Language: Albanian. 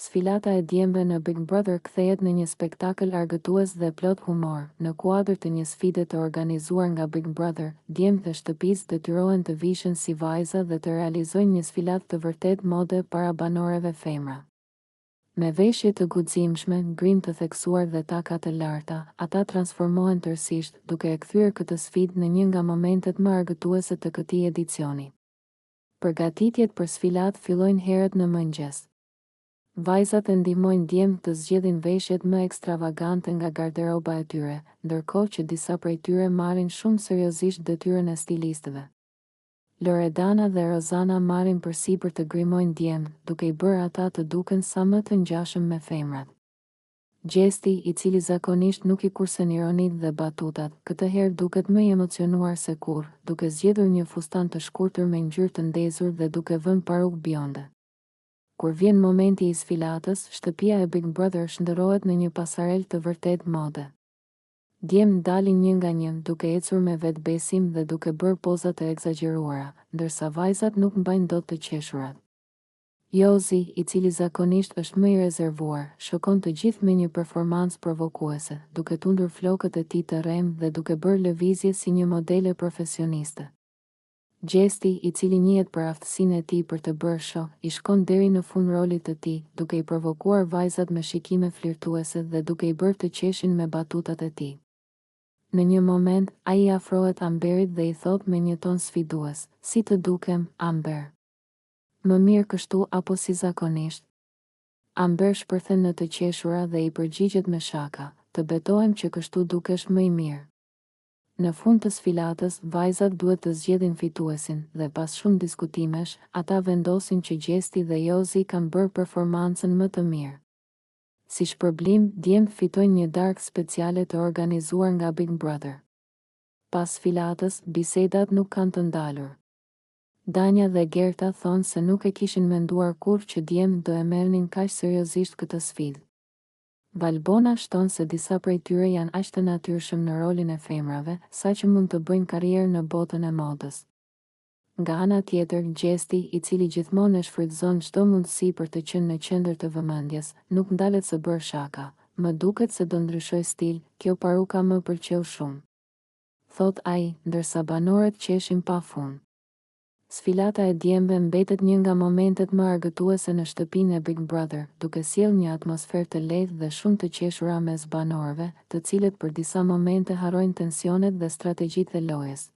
Sfilata e djemve në Big Brother kthehet në një spektakël argëtues dhe plot humor. Në kuadër të një sfide të organizuar nga Big Brother, djemtë e shtëpisë detyrohen të vishen si vajza dhe të realizojnë një sfilatë të vërtet mode para banorëve femra. Me veshje të guximshme, grim të theksuar dhe taka të larta, ata transformohen tërësisht, duke e kthyer këtë sfidë në një nga momentet më argëtuese të këtij edicioni. Përgatitjet për sfilatë fillojnë herët në mëngjes. Vajzat e ndihmojnë djemtë të zgjedhin veshjet më ekstravagante nga garderoba e tyre, ndërkohë që disa prej tyre marrin shumë seriozisht detyrën e stilistëve. Loredana dhe Rozana marrin përsipër të grimojnë djemtë, duke i bërë ata të duken sa më të ngjashëm me femrat. Gjesti, i cili zakonisht nuk i kursen ironitë dhe batutat, këtë herë duket më i emocionuar se kurrë, duke zgjedhur një fustan të shkurtër me ngjyrë të ndezur dhe duke vënë parukë bionde. Kur vjen momenti i sfilatës, shtëpia e Big Brother shndërrohet në një pasarel të vërtet mode. Djemtë dalin një nga një, duke ecur me vetbesim dhe duke bërë poza të egzageruara, ndërsa vajzat nuk mbajnë dot të qeshurat. Jozi, i cili zakonisht është më i rezervuar, shokon të gjithë me një performancë provokuese, duke tundur flokët e tij të rrem dhe duke bërë lëvizje si një modele profesioniste. Gjesti, i cili njihet për aftësinë e tij për të bërë show, i shkon deri në fund rolit të tij, duke i provokuar vajzat me shikime flirtuese dhe duke i bërë të qeshin me batutat e tij. Në një moment, ai afrohet Amberit dhe i thot me një ton sfidues: "Si të dukem, Amber? Më mirë kështu apo si zakonisht?" Amber shpërthen në të qeshura dhe i përgjigjet me shaka: "Të betohem që kështu dukesh më i mirë." Në fund të sfilatës, vajzat duhet të zgjedhin fituesin dhe pas shumë diskutimesh, ata vendosin që Gjesti dhe Jozi kanë bërë performancën më të mirë. Si shpërblim, djemtë fitojnë një darkë speciale të organizuar nga Big Brother. Pas sfilatës, bisedat nuk kanë të ndalur. Danja dhe Gerta thonë se nuk e kishin menduar kurrë që djemtë do e merrnin kaq seriozisht këtë sfidë. Valbona shton se disa prej tyre janë aq të natyrshëm në rolin e femrave, sa që mund të bëjnë karrierë në botën e modës. Nga ana tjetër, Gjesti, i cili gjithmonë e shfrytëzon çdo mundësi për të qenë në qendër të vëmendjes, nuk ndalet së bërë shaka: "Më duket se do ndryshoj stil, kjo paruka më pëlqeu shumë", thot ai, ndërsa banorët qeshin pafund. Sfilata e djemve mbetet një nga momentet më argëtuese në shtëpinë e Big Brother, duke sjellë një atmosferë të lehtë dhe shumë të qeshura mes banorëve, të cilët për disa momente harrojnë tensionet dhe strategjitë e lojës.